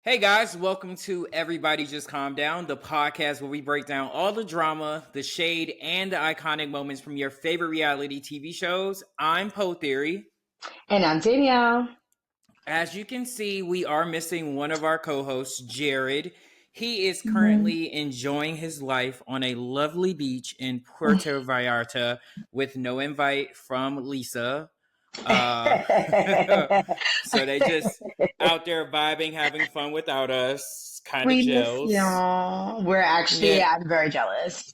Hey guys, welcome to Everybody Just Calm Down, the podcast where we break down all the drama, the shade, and the iconic moments from your favorite reality TV shows. I'm Poe Theory. And I'm Danielle. As you can see, we are missing one of our co hosts, Jared. He is Mhm. currently enjoying his life on a lovely beach in Puerto Vallarta with no invite from Lisa. Uh, so they just out there vibing, having fun without us, kind of We miss jealous. y'all. Yeah, I'm very jealous.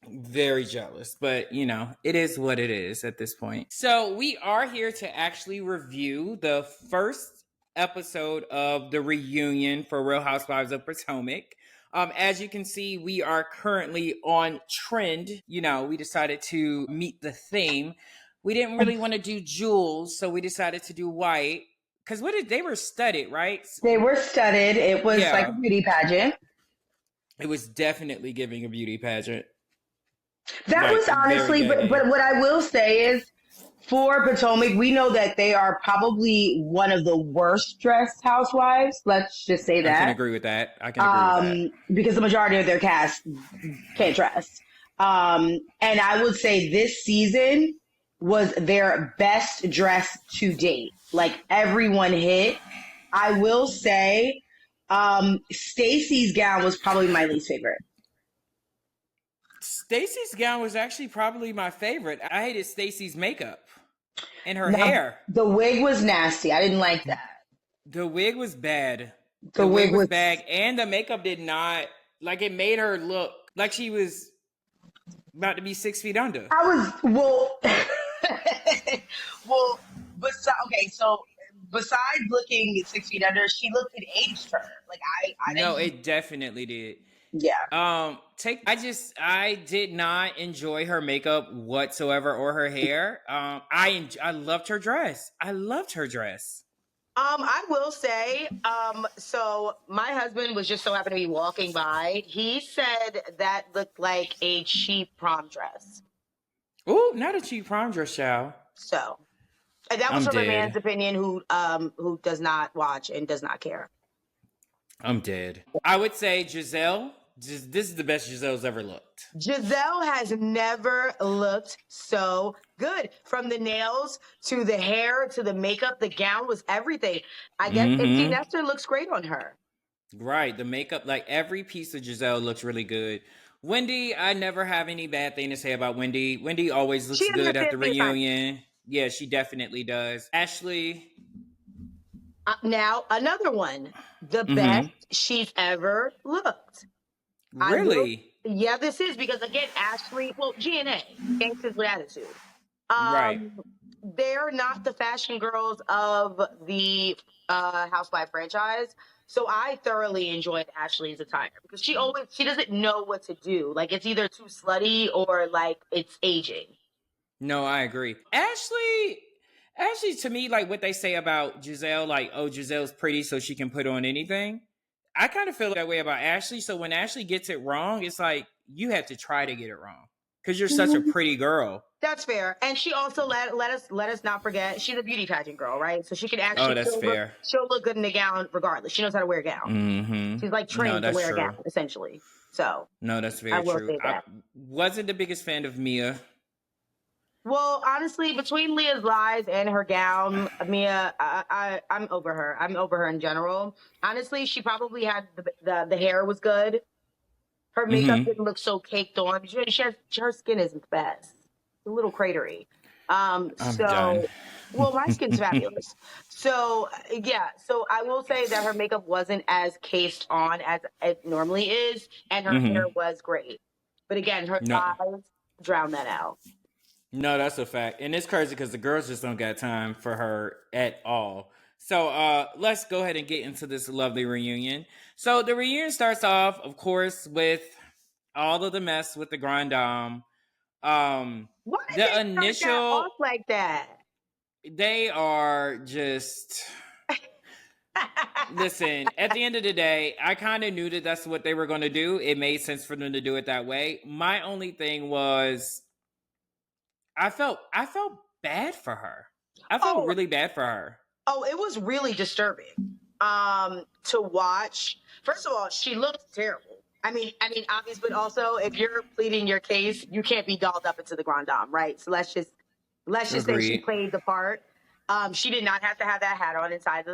very jealous, but it is what it is at this point. So we are here to actually review the first episode of the reunion for Real Housewives of Potomac. As you can see, we are currently on trend. We decided to meet the theme. We didn't really want to do jewels, so we decided to do white. Because they were studded, right? They were studded. It was like a Yeah, beauty pageant. it was definitely giving a beauty pageant. That Like, was very honestly, gay. but what I will say is for Potomac, we know that they are probably one of the worst dressed housewives. Let's just say I can that. agree with that. I can agree with that. Because the majority of their cast can't dress. And I would say this season was their best dress to date. Like everyone hit. I will say, Stacy's gown was probably my least favorite. Stacy's gown was actually probably my favorite. I hated Stacy's makeup and her Now, hair. the wig was nasty. I didn't like that. The wig was bad. The The wig wig was was, bad, and the makeup did not like it made her look like she was about to be 6 feet under. I was, well, okay, so besides looking 6 feet under, she looked an aged her. Like I No, didn't, it definitely did. yeah. I did not enjoy her makeup whatsoever or her hair. I loved her dress. I loved her dress. I will say, so my husband was just so happened to be walking by. He said that looked like a cheap prom dress. Ooh, not a cheap prom dress, child. So, and that was I'm from a dead. man's opinion who does not watch and does not care. I'm dead. I would say Giselle. This is the best Giselle's ever looked. Giselle has never looked so good. From the nails to the hair to the makeup, the gown was everything. I guess Empty Mm-hmm. Nester looks great on her. Right. The makeup, like every piece of Giselle looks really good. Wendy, I never have any bad thing to say about Wendy. Wendy always She looks good at the understands being fine. reunion. Yeah, she definitely does. Ashley. Now, another one, the best she's ever looked. Really? Yeah, this is because again, Ashley, well, GNA, Gangsters with Attitude. Right. They're not the fashion girls of the Housewife franchise. So I thoroughly enjoyed Ashley's attire because she doesn't know what to do. Like it's either too slutty or like it's aging. No, I agree. Ashley, to me, like what they say about Giselle, like, oh, Giselle's pretty, so she can put on anything. I kind of feel that way about Ashley. So when Ashley gets it wrong, it's like you have to try to get it wrong because you're such a pretty girl. That's fair. And she also let us not forget she's a beauty pageant girl, right? So she can Oh, actually that's fair. she'll look good in a gown regardless. She knows how to wear a gown. Mm-hmm. She's like No, trained to that's wear a true. gown, essentially. So No, that's I very will true. say I that. wasn't the biggest fan of Mia. Well, honestly, between Leah's lies and her gown, Mia, I'm over her. I'm over her in general. Honestly, she probably had the hair was good. Her makeup didn't look so caked on. Her skin isn't the best. It's a little cratery. I'm done. Well, my skin's fabulous. So yeah, so I will say that her makeup wasn't as cased on as it normally is, and her hair was great. But again, her No, lies drowned that out. no, that's a fact, and it's crazy because the girls just don't got time for her at all. So let's go ahead and get into this lovely reunion. So the reunion starts off, of course, with all of the mess with the Grand Dame. Why did The they start that initial, off like that? they are just listen. At the end of the day, I kind of knew that that's what they were going to do. It made sense for them to do it that way. My only thing was, I felt bad for her. I felt Oh, really bad for her. oh, it was really disturbing. to watch. First of all, she looked terrible. I mean, obvious, but also if you're pleading your case, you can't be dolled up into the grand dame, right? So let's just say she Agreed. played the part. She did not have to have that hat on inside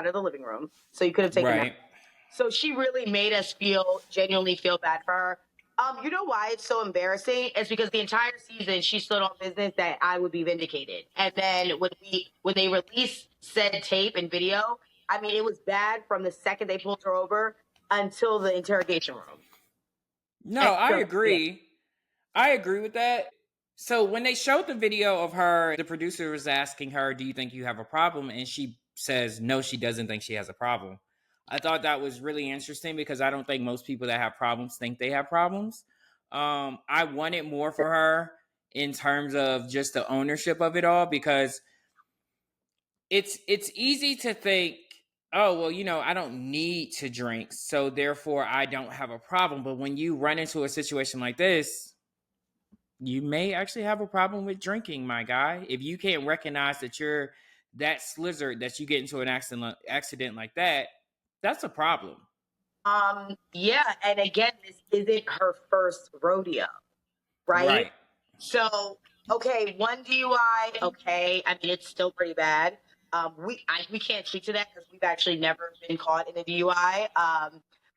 of the living room, so you could have taken that. Right. So she really made us genuinely feel bad for her. You know why it's so embarrassing? It's because the entire season she stood on business that I would be vindicated. And then when they released said tape and video, I mean, it was bad from the second they pulled her over until the interrogation room. No, I agree. I agree with that. So when they showed the video of her, the producer was asking her, "Do you think you have a problem?" And she says, "No, she doesn't think she has a problem." I thought that was really interesting because I don't think most people that have problems think they have problems. I wanted more for her in terms of just the ownership of it all, because it's easy to think, oh, well, I don't need to drink, so therefore I don't have a problem. But when you run into a situation like this, you may actually have a problem with drinking, my guy. If you can't recognize that you're that slizzard that you get into an accident like that, that's a problem. Yeah, and again, this isn't her first rodeo, right? So, okay, one DUI, okay. I mean, it's still pretty bad. We can't speak to that because we've actually never been caught in a DUI.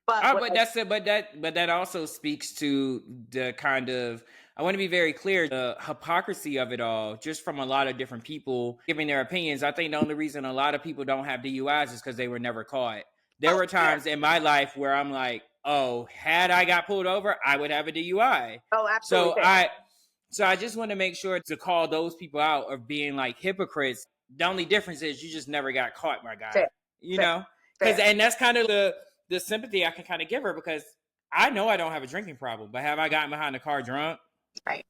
But that also speaks to the kind of, I want to be very clear, the hypocrisy of it all, just from a lot of different people giving their opinions. I think the only reason a lot of people don't have DUIs is because they were never caught. There were times in my life where I'm like, oh, had I got pulled over, I would have a DUI. Oh, absolutely. So I just want to make sure to call those people out of being like hypocrites. The only difference is you just never got caught, my guy. Fair. And that's kind of the sympathy I can kind of give her, because I know I don't have a drinking problem, but have I gotten behind the car drunk? Right.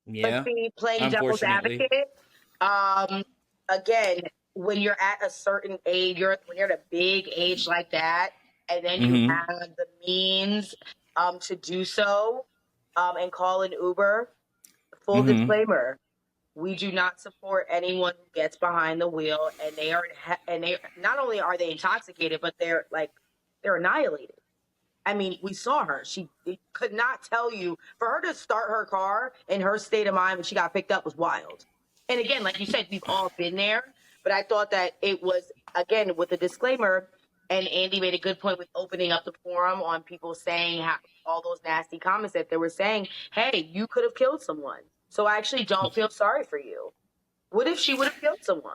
Yeah. But see, playing devil's advocate, again, when you're at a certain age, when you're at a big age like that, and then you have the means to do so, and call an Uber. Full disclaimer: we do not support anyone who gets behind the wheel and they not only are they intoxicated, but they're annihilated. I mean, we saw her. She could not tell you. For her to start her car in her state of mind when she got picked up was wild. And again, like you said, we've all been there. But I thought that it was, again, with a disclaimer, and Andy made a good point with opening up the forum on people saying all those nasty comments that they were saying, hey, you could have killed someone. So I actually don't feel sorry for you. What if she would have killed someone?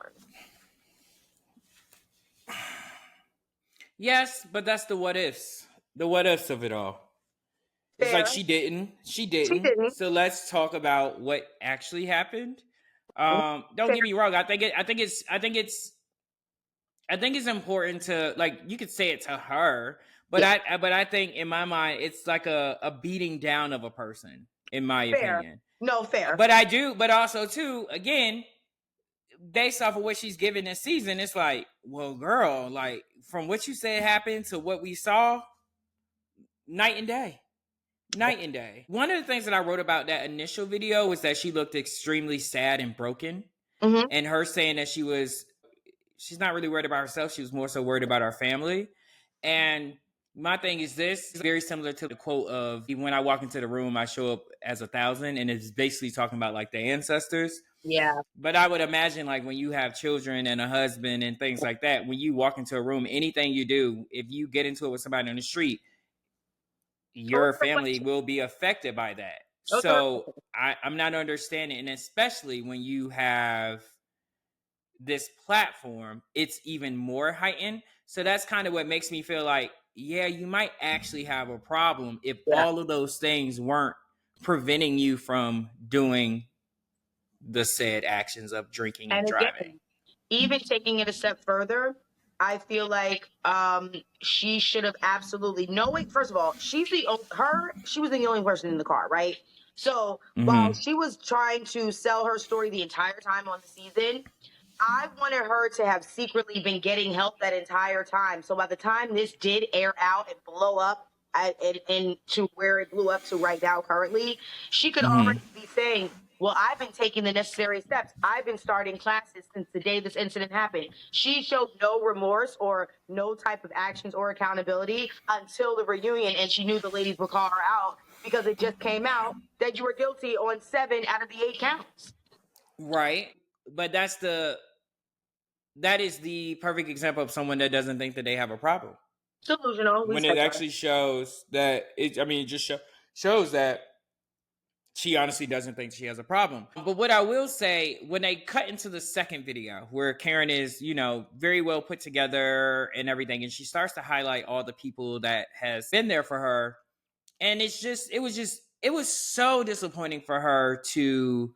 Yes, but that's the what ifs. The what ifs of it all. Fair. It's like she didn't. So let's talk about what actually happened. Don't get me wrong. I think it's important to, like, you could say it to her, but I think in my mind it's like a beating down of a person, in my opinion. No, fair. But also too, again, based off of what she's given this season, it's like, well, girl, like, from what you said happened to what we saw, night and day. One of the things that I wrote about that initial video was that she looked extremely sad and broken. And her saying that she's not really worried about herself. She was more so worried about our family. And my thing is, this is very similar to the quote of, when I walk into the room, I show up as 1,000. And it's basically talking about like the ancestors. Yeah. But I would imagine, like, when you have children and a husband and things like that, when you walk into a room, anything you do, if you get into it with somebody on the street, your family will be affected by that. So I'm not understanding. And especially when you have this platform, it's even more heightened. So that's kind of what makes me feel like, yeah, you might actually have a problem if all of those things weren't preventing you from doing the said actions of drinking and driving. Again, even taking it a step further, I feel like she should have absolutely knowing. First of all, she was the only person in the car, right? So while she was trying to sell her story the entire time on the season, I wanted her to have secretly been getting help that entire time. So by the time this did air out and blow up and to where it blew up to right now currently, she could already be saying, well, I've been taking the necessary steps. I've been starting classes since the day this incident happened. She showed no remorse or no type of actions or accountability until the reunion, and she knew the ladies would call her out because it just came out that you were guilty on 7 out of the 8 counts. Right. But that is the perfect example of someone that doesn't think that they have a problem. Delusional. When it actually shows that it just shows that she honestly doesn't think she has a problem. But what I will say, when they cut into the second video where Karen is, very well put together and everything, and she starts to highlight all the people that has been there for her, and it was so disappointing for her to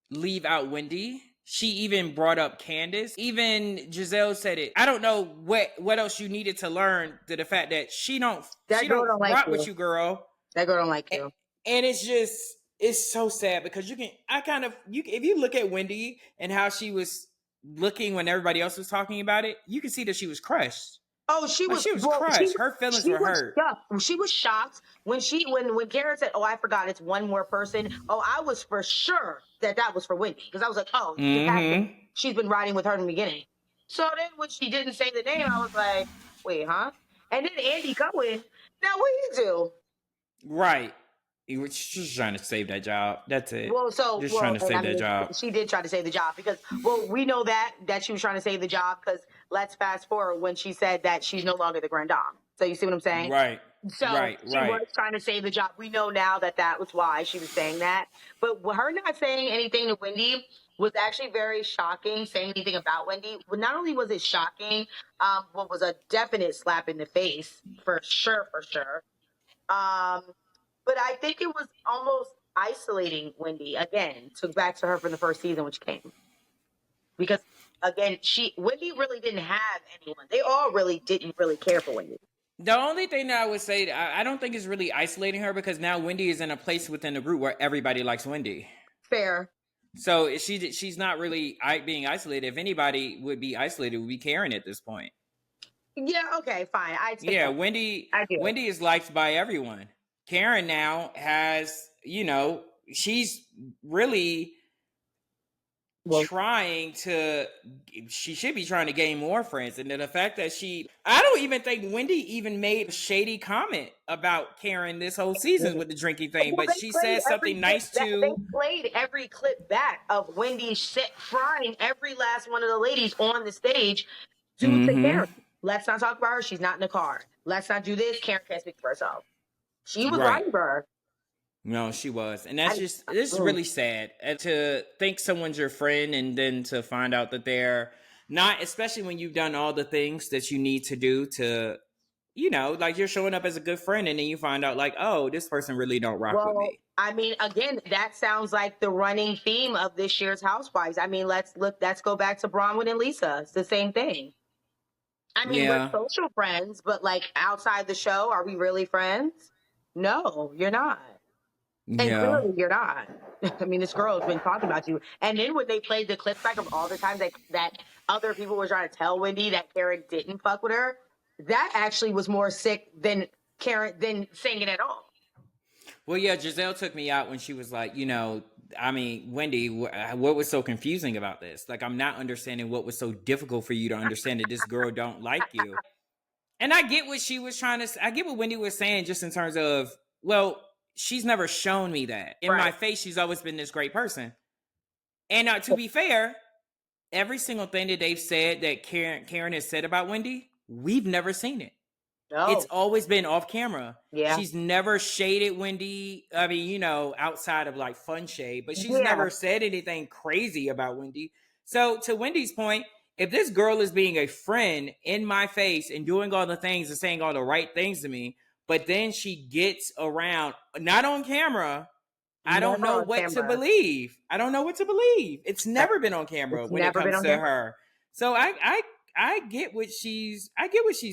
leave out Wendy. She even brought up Candace. Even Giselle said it. I don't know what else you needed to learn to the fact that she don't rock with you, girl. That girl don't like you. And it's so sad because if you look at Wendy and how she was looking when everybody else was talking about it, you can see that she was crushed. Oh, she was crushed. Her feelings were hurt. She was shocked when Karen said, "Oh, I forgot it's one more person." Oh, I was for sure that was for Wendy because I was like, "Oh, she's been riding with her in the beginning." So then when she didn't say the name, I was like, "Wait, huh?" And then Andy Cohen. Now what do you do? Right. He was just trying to save that job. That's it. Trying to save that job. She did try to save the job because, we know that she was trying to save the job because let's fast forward when she said that she's no longer the Grand Dame. So you see what I'm saying? Right. So she was trying to save the job. We know now that was why she was saying that. But her not saying anything to Wendy was actually very shocking, saying anything about Wendy. But not only was it shocking, what was a definite slap in the face, for sure. But I think it was almost isolating Wendy again, took back to her from the first season, which came. Because again, Wendy really didn't have anyone. They all really didn't really care for Wendy. The only thing that I would say, I don't think is really isolating her because now Wendy is in a place within the group where everybody likes Wendy. Fair. So she's not really being isolated. If anybody would be isolated, it would be Karen at this point. Yeah, okay, fine. Wendy is liked by everyone. Karen now has, she's really she should be trying to gain more friends. And then the fact that I don't even think Wendy even made a shady comment about Karen this whole season with the drinking thing, but she said something nice to... They played every clip back of Wendy frying every last one of the ladies on the stage to Karen. Let's not talk about her. She's not in the car. Let's not do this. Karen can't speak for herself. She was right for her. No, she was. And this is really sad. And to think someone's your friend and then to find out that they're not, especially when you've done all the things that you need to do to, like you're showing up as a good friend and then you find out like, oh, this person really don't rock with me. I mean, again, that sounds like the running theme of this year's Housewives. I mean, let's go back to Bronwyn and Lisa. It's the same thing. I mean, we're social friends, but like outside the show, are we really friends? No, you're not. And clearly you're not. I mean, this girl has been talking about you. And then when they played the clips back of all the times that other people were trying to tell Wendy that Karen didn't fuck with her, that actually was more sick than saying it at all. Well, yeah, Giselle took me out when she was like, Wendy, what was so confusing about this? Like, I'm not understanding what was so difficult for you to understand that this girl don't like you. And I get what she was trying to say. I get what Wendy was saying just in terms of, well, she's never shown me that. In my face, she's always been this great person. And to be fair, every single thing that they've said that Karen has said about Wendy, we've never seen it. No. It's always been off camera. Yeah. She's never shaded Wendy. I mean, outside of like fun shade, but she's never said anything crazy about Wendy. So to Wendy's point, if this girl is being a friend in my face and doing all the things and saying all the right things to me, but then she gets around, not on camera, I don't know what to believe. I don't know what to believe. It's never been on camera when it comes to her. So I get what she's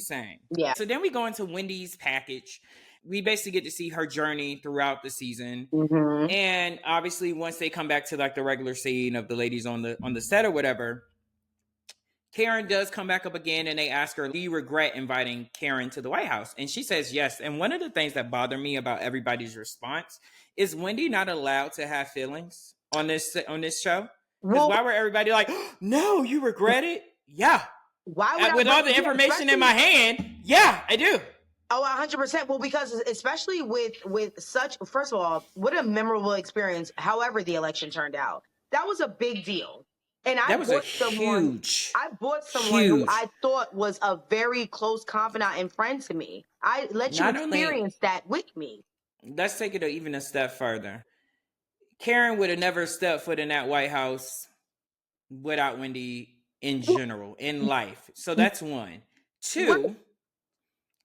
saying. Yeah. So then we go into Wendy's package. We basically get to see her journey throughout the season. Mm-hmm. And obviously once they come back to like the regular scene of the ladies on the set or whatever, Karen does come back up again and they ask her, do you regret inviting Karen to the White House? And she says yes. And one of the things that bother me about everybody's response is Wendy not allowed to have feelings on this show? Because Well, why were everybody like, no, you regret it? Yeah. why would With all the information in my hand, yeah, I do. Oh, 100%. Well, because especially with such, first of all, what a memorable experience. However, the election turned out, that was a big deal. And That was I bought someone who I thought was a very close confidant and friend to me. I let you experience that with me. Let's take it even a step further. Karen would have never stepped foot in that White House without Wendy in general, in life. So that's one. Two,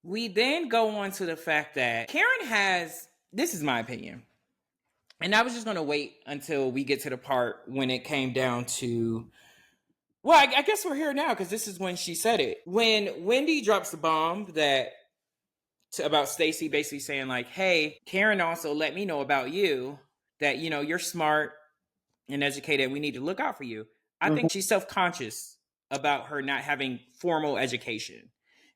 we then go on to the fact that Karen has, this is my opinion, and I was just going to wait until we get to the part when it came down to, well, I guess we're here now because this is when she said it. When Wendy drops the bomb about Stacey basically saying like, hey, Karen also let me know about you that, you know, you're smart and educated. We need to look out for you. I think she's self-conscious about her not having formal education.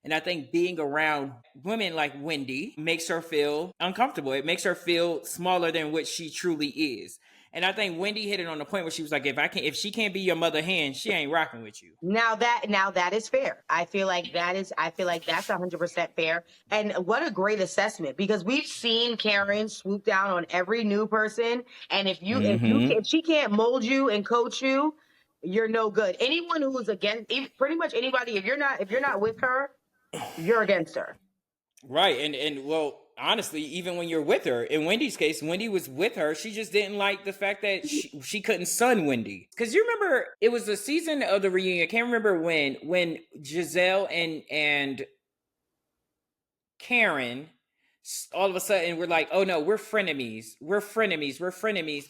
And I think being around women like Wendy makes her feel uncomfortable. It makes her feel smaller than what she truly is. And I think Wendy hit it on the point where she was like, if she can't be your mother hen, she ain't rocking with you. Now that is fair. I feel like that's 100% fair. And what a great assessment, because we've seen Karen swoop down on every new person. And if she can't mold you and coach you, you're no good. Anyone who is against, pretty much anybody, if you're not with her, you're against her. Right. And well, honestly, even when you're with her, in Wendy's case, Wendy was with her. She just didn't like the fact that she couldn't son Wendy. Because you remember, it was the season of the reunion. I can't remember when Giselle and Karen all of a sudden were like, oh no, we're frenemies.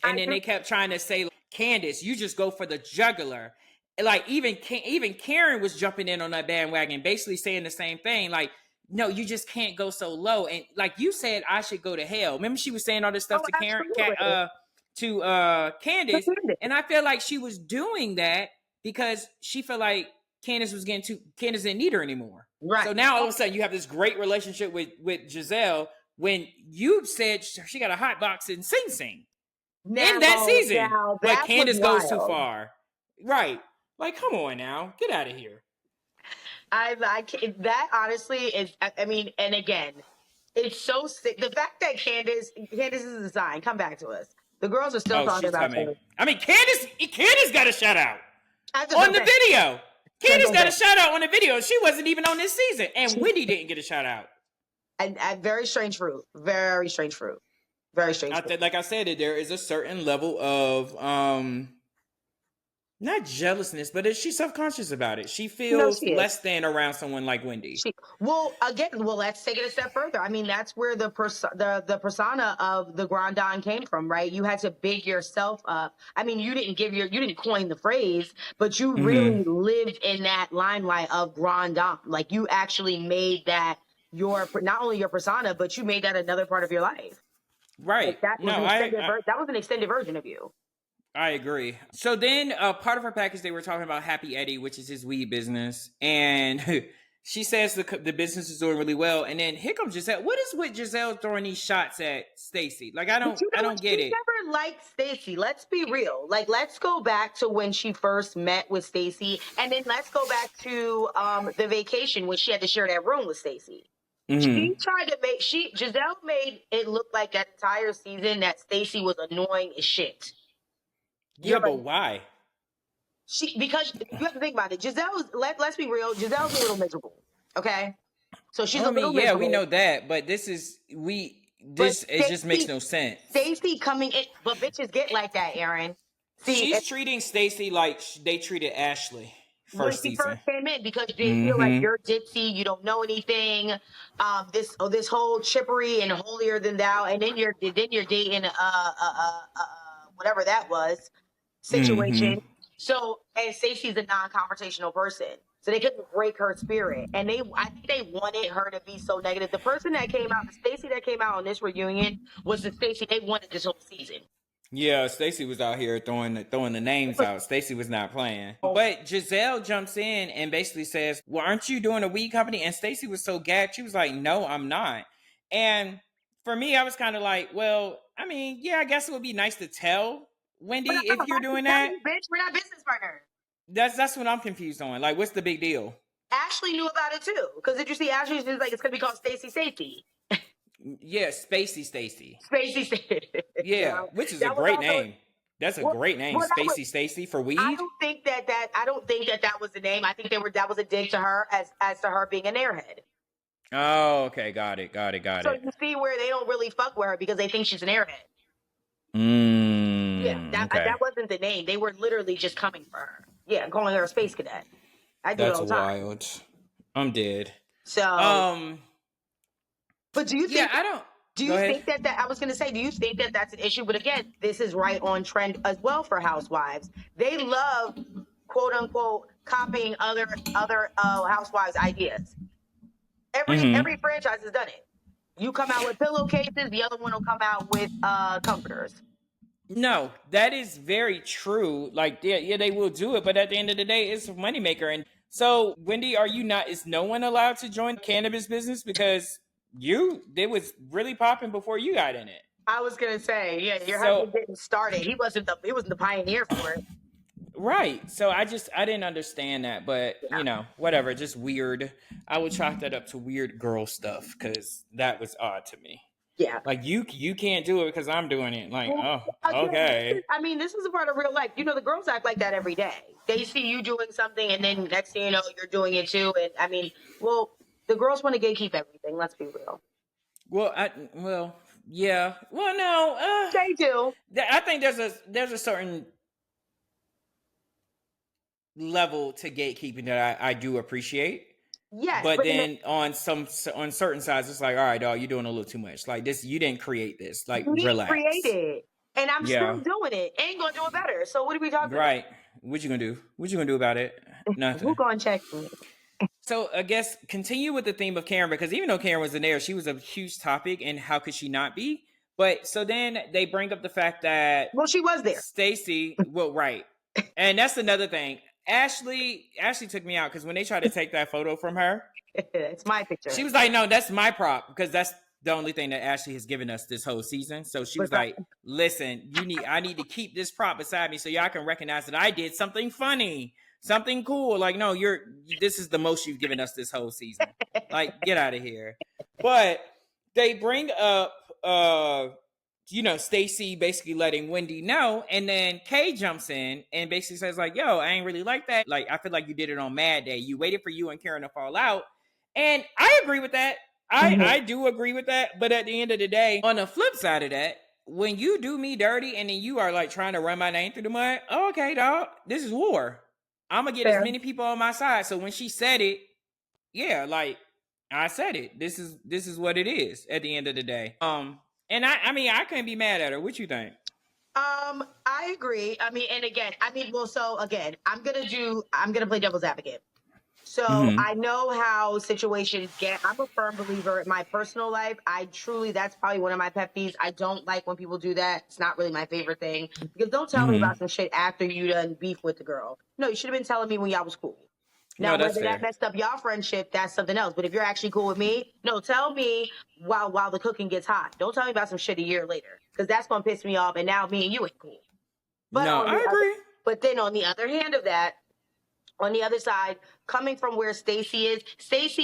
And then they kept trying to say, Candace, you just go for the jugular. Like even Karen was jumping in on that bandwagon, basically saying the same thing. Like, no, you just can't go so low. And like you said, I should go to hell. Remember, she was saying all this stuff to Candace, and I feel like she was doing that because she felt like Candace didn't need her anymore. Right. So now all of a sudden you have this great relationship with Giselle when you said she got a hot box in Sing Sing in that season, but Candace goes too far. Right. Like, come on now, get out of here. That honestly is, I mean, and again, it's so sick. The fact that Candace is a sign. Come back to us. The girls are still talking about her. I mean, Candace got a shout out on the video. Candace got a shout out on the video. She wasn't even on this season, and Wendy didn't get a shout out. And very strange fruit. Very strange fruit. Very strange. Like I said, there is a certain level of not jealousness, but she's self-conscious about it. She feels less than around someone like Wendy. Let's take it a step further. I mean, that's where the persona of the Grand Dame came from, right? You had to big yourself up. I mean, you didn't coin the phrase, but you really lived in that limelight of Grand Dame. Like, you actually made that not only your persona, but you made that another part of your life. Right. Like, that was an extended version of you. I agree. So then part of her package, they were talking about Happy Eddie, which is his weed business. And she says the business is doing really well. And then here comes Giselle. What is with Giselle throwing these shots at Stacey? Like, I don't get it. She never liked Stacey. Let's be real. Like, let's go back to when she first met with Stacey. And then let's go back to the vacation when she had to share that room with Stacey. Mm-hmm. Giselle made it look like that entire season that Stacey was annoying as shit. Yeah, but why? Because you have to think about it. Let's be real. Giselle's a little miserable. Okay, so she's a little miserable. Yeah, we know that, but it just makes no sense. Stacey coming in, but bitches get like that, Aaron. She's treating Stacey like they treated Ashley first season. First came in because they feel like you're ditzy, you don't know anything. This whole chippery and holier than thou, and then you're dating whatever that was. Situation. So, and Stacey's a non-confrontational person, so they couldn't break her spirit. And I think they wanted her to be so negative. The person that came out, the Stacey that came out on this reunion, was the Stacey they wanted this whole season. Yeah, Stacey was out here throwing the names out. Stacey was not playing. But Giselle jumps in and basically says, well, aren't you doing a weed company? And Stacey was so gagged. She was like, no, I'm not. And for me, I was kind of like, well, I mean, yeah, I guess it would be nice to tell Wendy, But if you're doing that, bitch, we're not business partners. that's what I'm confused on. Like, what's the big deal? Ashley knew about it too. Because did you see Ashley's just like, it's going to be called Stacey Safety. Yeah, Spacey Stacy. Spacey Safety. Yeah, which is a That was great also, name. That's a great name, well, that was, Spacey Stacy for weed. I don't think that was the name. I think that was a dig to her as to her being an airhead. Oh, okay, got it. So you see where they don't really fuck with her because they think she's an airhead. Yeah, that wasn't the name. They were literally just coming for her. Yeah, calling her a space cadet. I do it all the time. That's wild. I'm dead. So, but do you think? Yeah, I don't. Do you think that I was going to say? Do you think that that's an issue? But again, this is right on trend as well for housewives. They love, quote unquote, copying other housewives' ideas. Every franchise has done it. You come out with pillowcases, the other one will come out with comforters. No, that is very true. Like, yeah, they will do it, but at the end of the day, it's a moneymaker. And so, Wendy, is no one allowed to join the cannabis business because it was really popping before you got in it? I was gonna say, yeah, your husband didn't start it. He wasn't the pioneer for it. Right. So I didn't understand that, but whatever, just weird. I would chalk that up to weird girl stuff because that was odd to me. Yeah. Like you can't do it because I'm doing it. Like, okay. I mean, this is a part of real life. The girls act like that every day. They see you doing something and then next thing you know, you're doing it too. And I mean, the girls want to gatekeep everything. Let's be real. Yeah. Well, no. They do. I think there's a certain level to gatekeeping that I do appreciate. Yes, but then on certain sides, it's like, all right, dog, you're doing a little too much. Like this, you didn't create this. Like, relax. Create it, and I'm still doing it. Ain't gonna do it better. So what are we talking about? Right? What you gonna do? What you gonna do about it? Nothing. Who gonna check me? So I guess continue with the theme of Karen, because even though Karen was in there, she was a huge topic, and how could she not be? But so then they bring up the fact that she was there. Stacey, right, and that's another thing. Ashley took me out because when they tried to take that photo from her, it's my picture. She was like, "No, that's my prop," because that's the only thing that Ashley has given us this whole season. So she was like, "Listen, I need to keep this prop beside me so y'all can recognize that I did something funny, something cool. Like, no, this is the most you've given us this whole season. Like, get out of here." But they bring up Stacey basically letting Wendy know, and then Kay jumps in and basically says like, "Yo, I ain't really like that. Like, I feel like you did it on Mad Day. You waited for you and Karen to fall out." And I agree with that. I do agree with that. But at the end of the day, on the flip side of that, when you do me dirty and then you are like trying to run my name through the mud, okay, dog, this is war. I'm gonna get as many people on my side. So when she said it, yeah, like I said it. This is what it is at the end of the day. And I couldn't be mad at her. What you think? I agree. I mean, and again, I'm gonna play devil's advocate. So I know how situations get. I'm a firm believer in my personal life. That's probably one of my pet peeves. I don't like when people do that. It's not really my favorite thing. Because don't tell me about some shit after you done beef with the girl. No, you should have been telling me when y'all was cool. Now, whether that messed up y'all friendship, that's something else. But if you're actually cool with me, no, tell me while the cooking gets hot. Don't tell me about some shit a year later. Because that's going to piss me off. And now me and you ain't cool. But no, I agree. But then on the other hand of that, on the other side, coming from where Stacey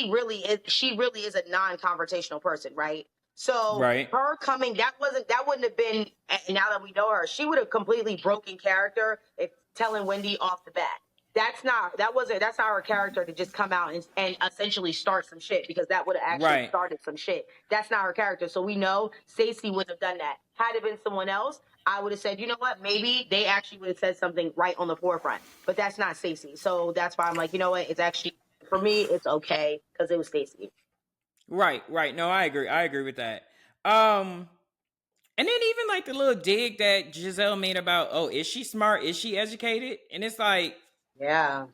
really is a non-confrontational person, right? So her coming, that wouldn't have been, now that we know her, she would have completely broken character if telling Wendy off the bat. That's not her character to just come out and essentially start some shit, because that would have actually started some shit. That's not her character. So we know Stacey wouldn't have done that. Had it been someone else, I would have said, you know what, maybe they actually would have said something right on the forefront. But that's not Stacey. So that's why I'm like, you know what, it's actually, for me, it's okay because it was Stacey. Right. No, I agree with that. And then even like the little dig that Giselle made about, oh, is she smart? Is she educated? And it's like, yeah,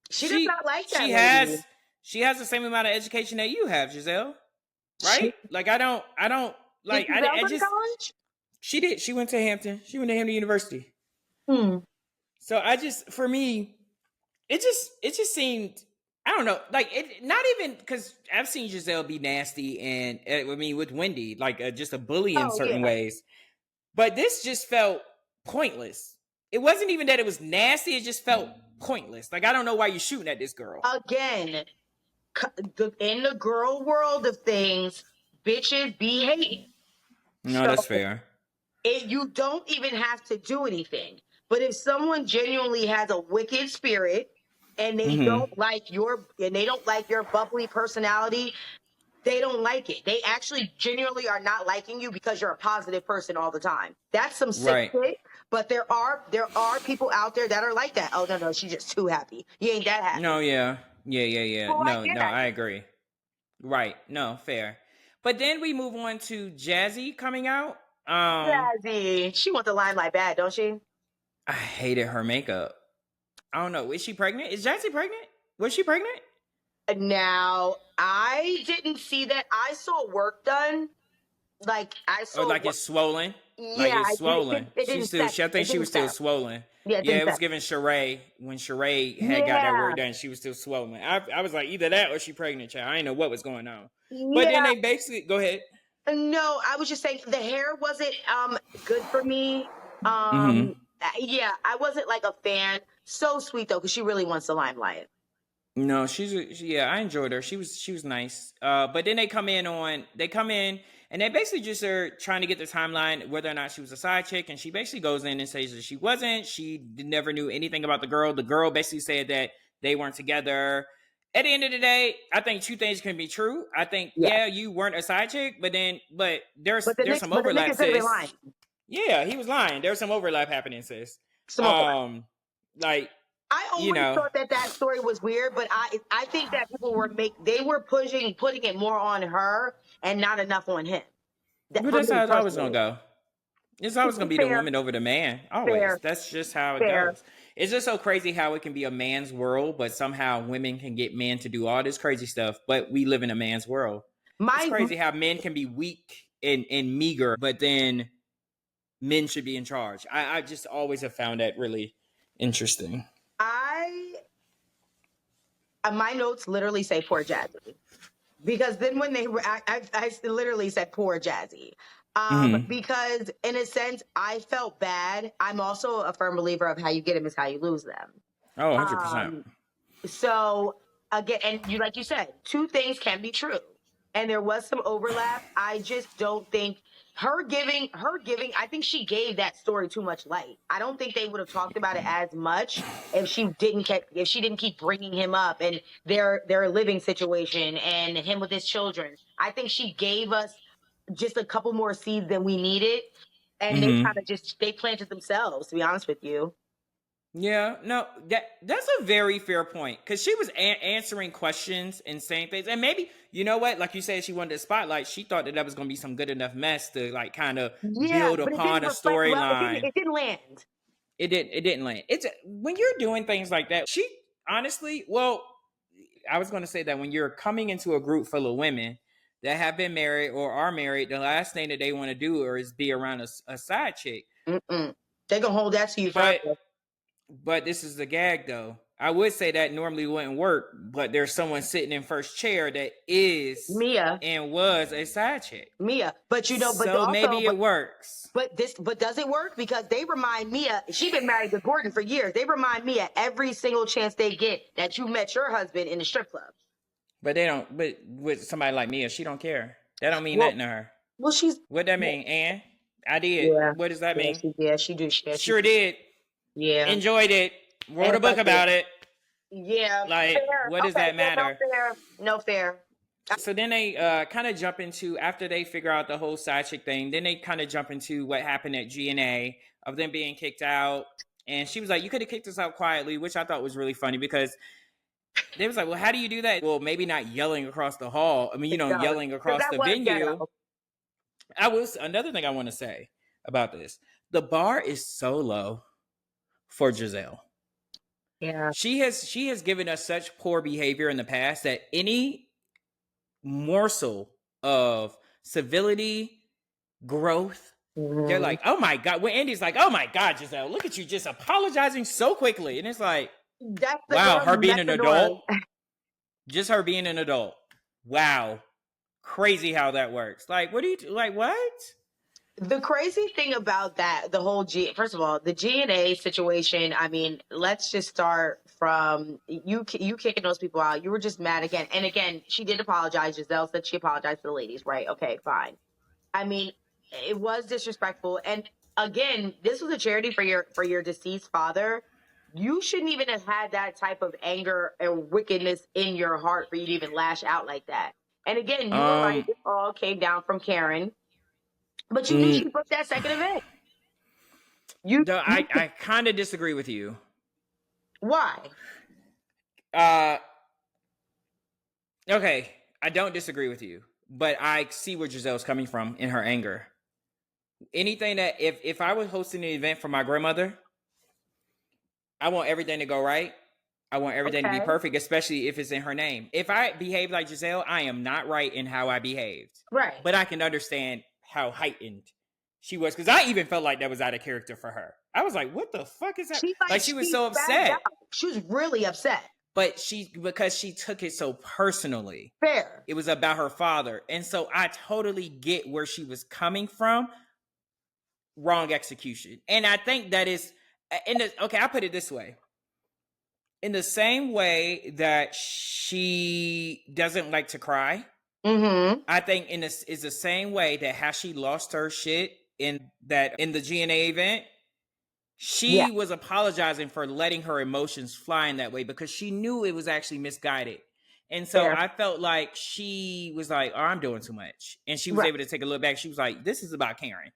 she does not like that. She has the same amount of education that you have, Giselle. Right? Like I don't like. Did Giselle go to college? She did. She went to Hampton. She went to Hampton University. So for me, it just seemed, I don't know, like it. Not even because I've seen Giselle be nasty, and with Wendy, like just a bully in certain ways. But this just felt pointless. It wasn't even that it was nasty. It just felt pointless. Like, I don't know why you're shooting at this girl. Again, in the girl world of things, bitches be hating. No, that's fair. You don't even have to do anything. But if someone genuinely has a wicked spirit and they don't like your bubbly personality, they don't like it. They actually genuinely are not liking you because you're a positive person all the time. That's some sick shit. But there are people out there that are like that. Oh no, she's just too happy. You ain't that happy. No, yeah. Well, No, I agree. Right. No, fair. But then we move on to Jazzy coming out. Jazzy. She wants the limelight bad, don't she? I hated her makeup. I don't know. Is she pregnant? Is Jazzy pregnant? Was she pregnant? Now, I didn't see that. I saw work done. Like, I saw... like it's swollen? Yeah. Like it's swollen. I think she was still swollen. Yeah, it was giving Sheree. When Sheree had got that work done, she was still swollen. I was like, either that or she pregnant, child. I didn't know what was going on. But then they basically... Go ahead. No, I was just saying the hair wasn't good for me. Yeah, I wasn't like a fan. So sweet though, because she really wants the limelight. No, I enjoyed her. She was nice. But then they come in and they basically just are trying to get the timeline whether or not she was a side chick, and she basically goes in and says that she wasn't. She never knew anything about the girl. The girl basically said that they weren't together. At the end of the day, I think two things can be true. I think you weren't a side chick, but there's some overlap, sis. Yeah, he was lying. There's some overlap happening, sis. Like, I always thought that story was weird, but I think that people were putting it more on her and not enough on him. But that's how it's always gonna go. It's always gonna be the woman over the man. Always. Fair. That's just how it goes. It's just so crazy how it can be a man's world, but somehow women can get men to do all this crazy stuff. But we live in a man's world. It's crazy how men can be weak and meager, but then men should be in charge. I just always have found that really interesting. My notes literally say poor Jazzy, because then when they were, I literally said poor Jazzy, because in a sense I felt bad. I'm also a firm believer of how you get them is how you lose them. Oh, 100%. So again, and like you said, two things can be true, and there was some overlap. I just don't think her giving, I think she gave that story too much light. I don't think they would have talked about it as much if she didn't keep bringing him up and their living situation and him with his children. I think she gave us just a couple more seeds than we needed, and they kind of they planted themselves, to be honest with you. Yeah, no, that's a very fair point, because she was answering questions and saying things, and maybe, you know what, like you said, she wanted a spotlight. She thought that was going to be some good enough mess to like kind of build upon a storyline. It didn't land. It didn't land. It's when you're doing things like that. She honestly, well, I was going to say that when you're coming into a group full of women that have been married or are married, the last thing that they want to do is be around a side chick. They're gonna hold that to you forever. But this is the gag, though. I would say that normally wouldn't work, but there's someone sitting in first chair that is Mia and was a side chick. Mia, but so also, maybe it works. But does it work? Because they remind Mia, she's been married to Gordon for years. They remind Mia every single chance they get that you met your husband in the strip club. But they don't. But with somebody like Mia, she don't care. That don't mean nothing to her. Well, what that mean, Ann? I did. Yeah. What does that mean? She do. Sure did. Yeah. Enjoyed it. Wrote a book about it. Yeah. Like, fair. What does that matter? No fair. So then they kind of jump into, after they figure out the whole side chick thing, then they kind of jump into what happened at GNA of them being kicked out. And she was like, you could have kicked us out quietly, which I thought was really funny, because they was like, well, how do you do that? Well, maybe not yelling across the hall. I mean, yelling across the venue. Another thing I want to say about this. The bar is so low for Giselle. Yeah. She has given us such poor behavior in the past that any morsel of civility, growth, they're like, oh my God. When Andy's like, oh my God, Giselle, look at you just apologizing so quickly. And it's like, wow, her being an adult. Just her being an adult. Wow. Crazy how that works. Like, what? The crazy thing about that, the whole first of all, the GNA situation, I mean, let's just start from you kicking those people out. You were just mad again. And again, she did apologize. Giselle said she apologized to the ladies, right? Okay, fine. I mean, it was disrespectful. And again, this was a charity for your deceased father. You shouldn't even have had that type of anger and wickedness in your heart for you to even lash out like that. And again, you were right. It all came down from Karen. But you knew she booked that second event. I kind of disagree with you. Why? Okay, I don't disagree with you, but I see where Giselle's coming from in her anger. Anything that if I was hosting an event for my grandmother, I want everything to go right. I want everything to be perfect, especially if it's in her name. If I behave like Giselle, I am not right in how I behaved. Right. But I can understand how heightened she was, because I even felt like that was out of character for her. I was like, what the fuck is that? She was so upset. She was really upset. But because she took it so personally. Fair. It was about her father. And so I totally get where she was coming from. Wrong execution. And I think that is, I'll put it this way. In the same way that she doesn't like to cry, I think is the same way that how she lost her shit in the GNA event, she was apologizing for letting her emotions fly in that way because she knew it was actually misguided. And so I felt like she was like, oh, I'm doing too much. And she was able to take a look back. She was like, this is about Karen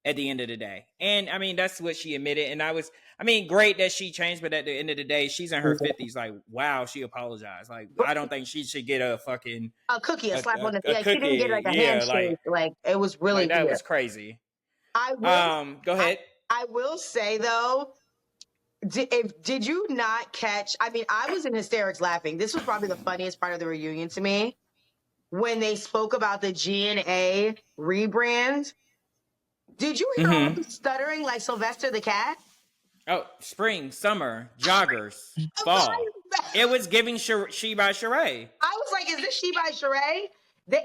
at the end of the day. And I mean, that's what she admitted. And great that she changed, but at the end of the day, she's in her 50s. Like, wow, she apologized. Like, I don't think she should get a cookie, a slap on the face. She didn't get like a handshake. Like, it was really that was crazy. Go ahead. I will say though, did you not catch? I mean, I was in hysterics laughing. This was probably the funniest part of the reunion to me when they spoke about the GNA rebrand. Did you hear all the stuttering like Sylvester the cat? Oh, spring, summer, joggers, fall. It was giving She by Sheree. I was like, is this She by Sheree?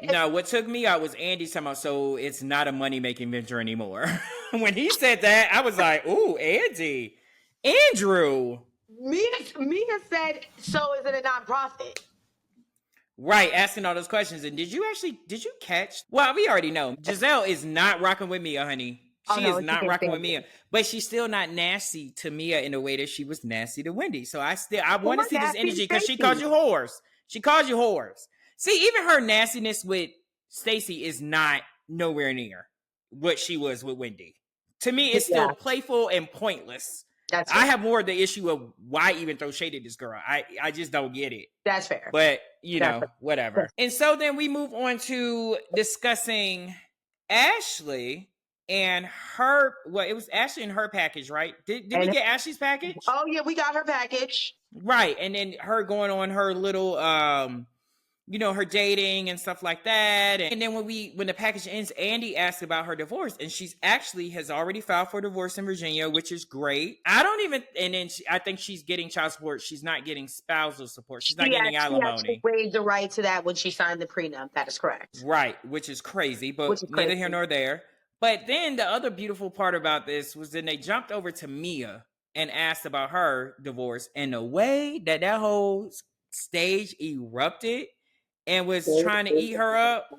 No, what took me out was Andy talking about, so it's not a money-making venture anymore. When he said that, I was like, ooh, Andy. Andrew. Mia said, so is it a nonprofit? Right, asking all those questions. And did you catch? Well, we already know. Giselle is not rocking with Mia, honey. She is not rocking with Mia. But she's still not nasty to Mia in the way that she was nasty to Wendy. So I want to see this energy because she called you whores. She called you whores. See, even her nastiness with Stacey is not nowhere near what she was with Wendy. To me, it's still playful and pointless. I have more of the issue of why even throw shade at this girl. I just don't get it. That's fair. But, whatever. And so then we move on to discussing Ashley and her, it was Ashley and her package, right? Did we get Ashley's package? Oh, yeah, we got her package. Right. And then her going on her little, her dating and stuff like that. And then when the package ends, Andy asks about her divorce, and she's actually has already filed for divorce in Virginia, which is great. I think she's getting child support. She's not getting spousal support. She's not getting alimony. She waived the right to that when she signed the prenup. That is correct. Right, which is crazy, but neither here nor there. But then the other beautiful part about this was then they jumped over to Mia and asked about her divorce, and the way that whole stage erupted and was trying to eat her up.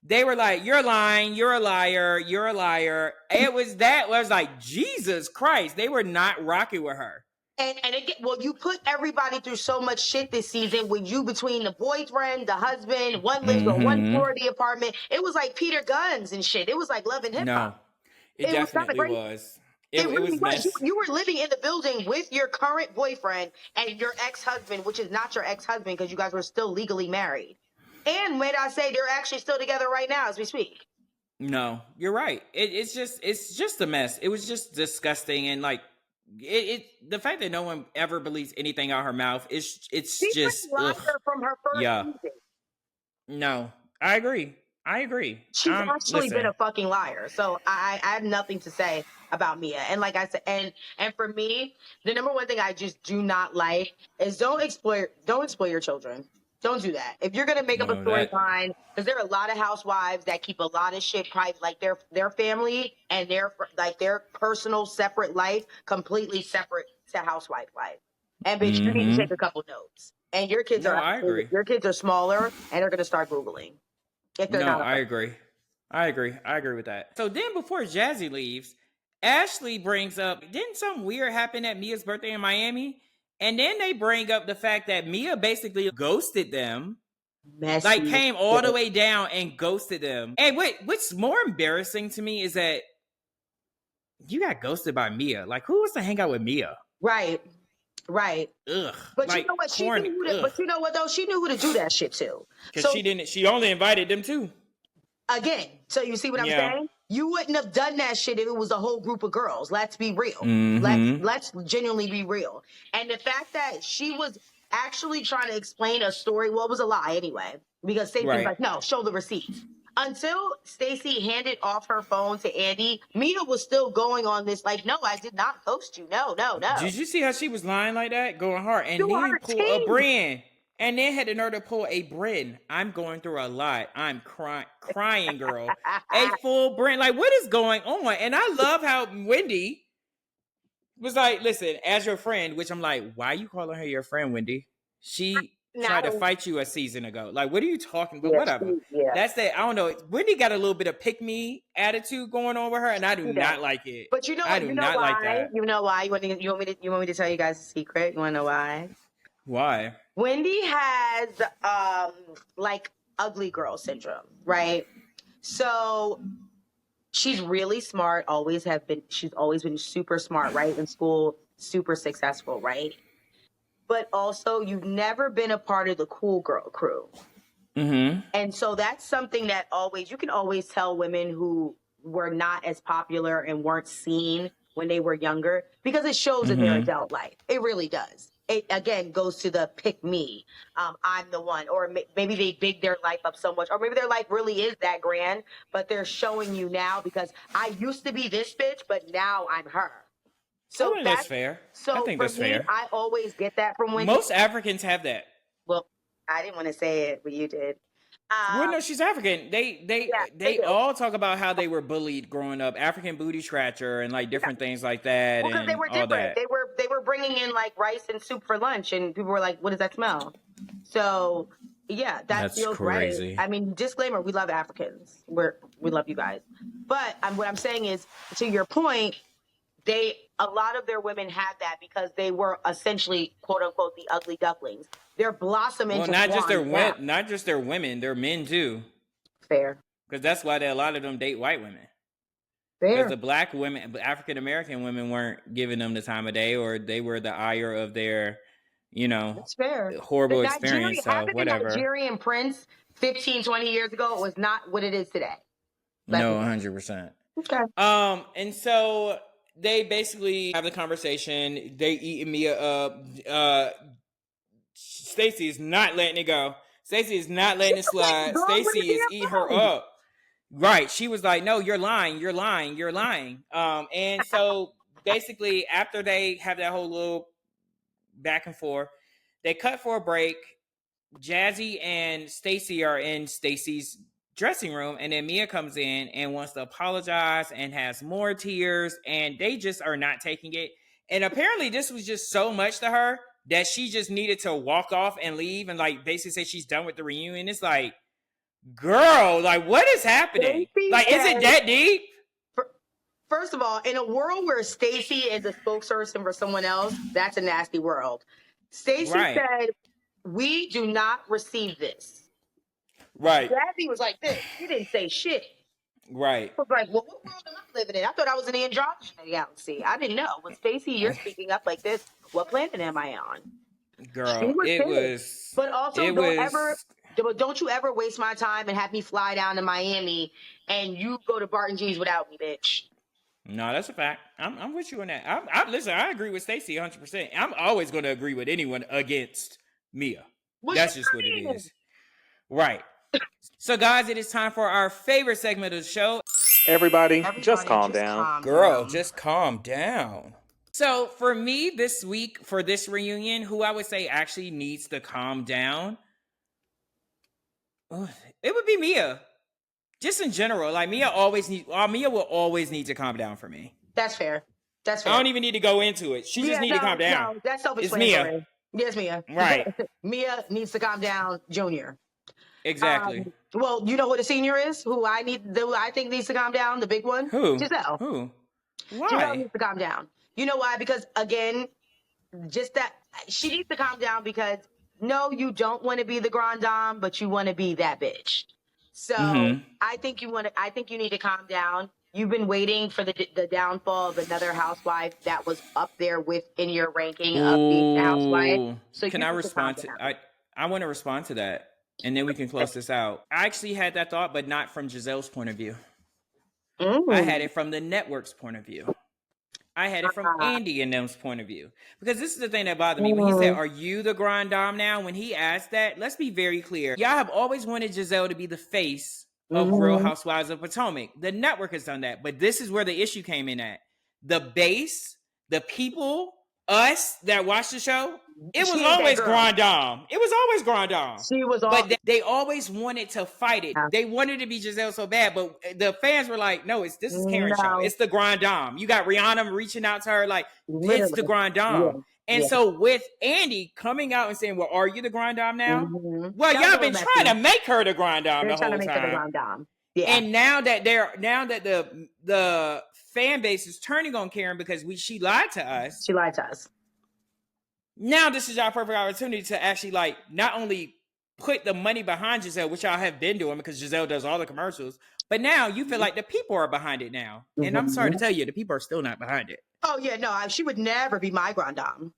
They were like, you're lying, you're a liar, you're a liar. It was like, Jesus Christ. They were not rocking with her. And again, you put everybody through so much shit this season with you between the boyfriend, the husband, one lives on one floor of the apartment. It was like Peter Guns and shit. It was like Love and Hip Hop. No, it definitely was. It really was. You were living in the building with your current boyfriend and your ex-husband, which is not your ex-husband because you guys were still legally married. And may I say, they're actually still together right now as we speak. No, you're right. It's just a mess. It was just disgusting, and like the fact that no one ever believes anything out of her mouth it's just from her first season. No, I agree. She's actually been a fucking liar. So I have nothing to say about Mia. And like I said, and for me, the number one thing I just do not like is don't exploit your children. Don't do that. If you're gonna make up a storyline, because there are a lot of housewives that keep a lot of shit private, like their family and their personal separate life completely separate to housewife life. And bitch, you need to take a couple notes. And your kids I agree. your kids are smaller and they're gonna start Googling. If they're not I agree. I agree with that. So then before Jazzy leaves, Ashley brings up, didn't something weird happen at Mia's birthday in Miami? And then they bring up the fact that Mia basically ghosted them. Messy. Like came all the way down and ghosted them. And what's more embarrassing to me is that you got ghosted by Mia. Like, who wants to hang out with Mia? Right. Ugh. But like, you know what? corny. But you know what though? She knew who to do that shit to. Because she only invited them too. Again, so you see what I'm saying? You wouldn't have done that shit if it was a whole group of girls. Let's be real. Let's genuinely be real. And the fact that she was actually trying to explain a story, well, it was a lie anyway. Because Stacey was like, no, show the receipts. Until Stacey handed off her phone to Andy, Mia was still going on this like, no, I did not ghost you. No. Did you see how she was lying like that? Going hard. And he pulled a brand. And then had the nerve to pull a Bren. I'm going through a lot. I'm crying, girl. A full Bren. Like, what is going on? And I love how Wendy was like, listen, as your friend, which I'm like, why are you calling her your friend, Wendy? She tried to fight you a season ago. Like, what are you talking about? Whatever. That's that. I don't know. Wendy got a little bit of pick-me attitude going on with her, and I do not like it. But you know, I do not like that. You know why? You want me to tell you guys a secret? You want to know why? Why? Wendy has like ugly girl syndrome, right? So she's really smart, she's always been super smart, right? In school, super successful, right? But also you've never been a part of the cool girl crew. And so that's something that you can always tell women who were not as popular and weren't seen when they were younger, because it shows in their adult life. It really does. It again goes to the pick me. I'm the one, or maybe they big their life up so much, or maybe their life really is that grand, but they're showing you now because I used to be this bitch, but now I'm her. So that's fair. So I think that's fair. I always get that from Wendy. Most Africans have that. Well, I didn't want to say it, but you did. Well, no, she's African. They all talk about how they were bullied growing up, African booty scratcher, and like different things like that. Well, because they were different. They were bringing in like rice and soup for lunch, and people were like, "What does that smell?" So yeah, that feels crazy. Right. I mean, disclaimer: we love Africans. We love you guys. But what I'm saying is, to your point, a lot of their women had that because they were essentially quote unquote the ugly ducklings. They're blossoming. Well, not just their women, their men too. Fair. Because that's why a lot of them date white women. Fair. Because the black women, African American women weren't giving them the time of day, or they were the ire of their, that's fair. Horrible experience. So whatever. The Nigerian prince 15, 20 years ago was not what it is today. No, 100%. Okay. And so they basically have the conversation. They eat Mia up. Stacey is not letting it go. Stacey is not letting it slide. Stacey is eating her up. Right. She was like, no, you're lying. And so basically after they have that whole little back and forth, they cut for a break. Jazzy and Stacey are in Stacey's dressing room, and then Mia comes in and wants to apologize and has more tears, and they just are not taking it. And apparently this was just so much to her that she just needed to walk off and leave and like basically say she's done with the reunion. It's like, girl, like what is happening? Like, is it that deep? First of all, in a world where Stacey is a spokesperson for someone else, that's a nasty world. Stacey said, we do not receive this. Right. Jazzy was like this. He didn't say shit. Right. I was like, well, what world am I living in? I thought I was in the androgynous galaxy. I didn't know. When Stacey, you're speaking up like this, what planet am I on? Girl, it was. But also, don't you ever waste my time and have me fly down to Miami and you go to Barton G's without me, bitch. No, that's a fact. I'm with you on that. Listen, I agree with Stacey 100%. I'm always going to agree with anyone against Mia. That's just what it is. Right. So, guys, it is time for our favorite segment of the show. Everybody just calm down. Girl, just calm down. So, for me this week, for this reunion, who I would say actually needs to calm down It would be Mia. Just in general, like Mia will always need to calm down for me. That's fair. That's fair. I don't even need to go into it. She just need to calm down. No, that's self-explanatory. Yes, Mia. Right. Mia needs to calm down, Junior. Exactly. Well, you know who the senior is? Who I think needs to calm down? The big one? Who? Giselle. Who? Why? Giselle needs to calm down. You know why? Because again, just that she needs to calm down because no, you don't want to be the grand dame, but you want to be that bitch. So I think you need to calm down. You've been waiting for the downfall of another housewife that was up there within your ranking of being a housewife. So can I respond to I want to respond to that, and then we can close this out. I actually had that thought, but not from Giselle's point of view. I had it from the network's point of view. I had it from Andy and them's point of view. Because this is the thing that bothered me. When he said, are you the grand dame now? When he asked that, let's be very clear. Y'all have always wanted Giselle to be the face of Real Housewives of Potomac. The network has done that. But this is where the issue came in at. The base, the people, us that watch the show, it was always grand dame. It was always grand dame. She was but they always wanted to fight it. They wanted to be Giselle so bad, but the fans were like, no, this is Karen's show. It's the grand dame. You got Rihanna reaching out to her like, it's the grand dame. Yeah. And so with Andy coming out and saying, well, are you the grand dame now? Well, y'all been trying to make her the grand dame the whole time. Yeah. And now that the fan base is turning on Karen because she lied to us. She lied to us. Now this is our perfect opportunity to actually like not only put the money behind Giselle, which y'all have been doing because Giselle does all the commercials, but now you feel like the people are behind it now. And I'm sorry to tell you, the people are still not behind it. Oh yeah, no, she would never be my grand dame.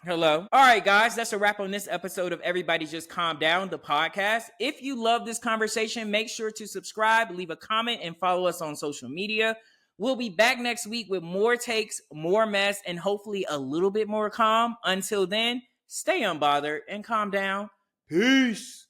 Hello. All right, guys, that's a wrap on this episode of Everybody Just Calm Down, the podcast. If you love this conversation, make sure to subscribe, leave a comment, and follow us on social media. We'll be back next week with more takes, more mess, and hopefully a little bit more calm. Until then, stay unbothered and calm down. Peace.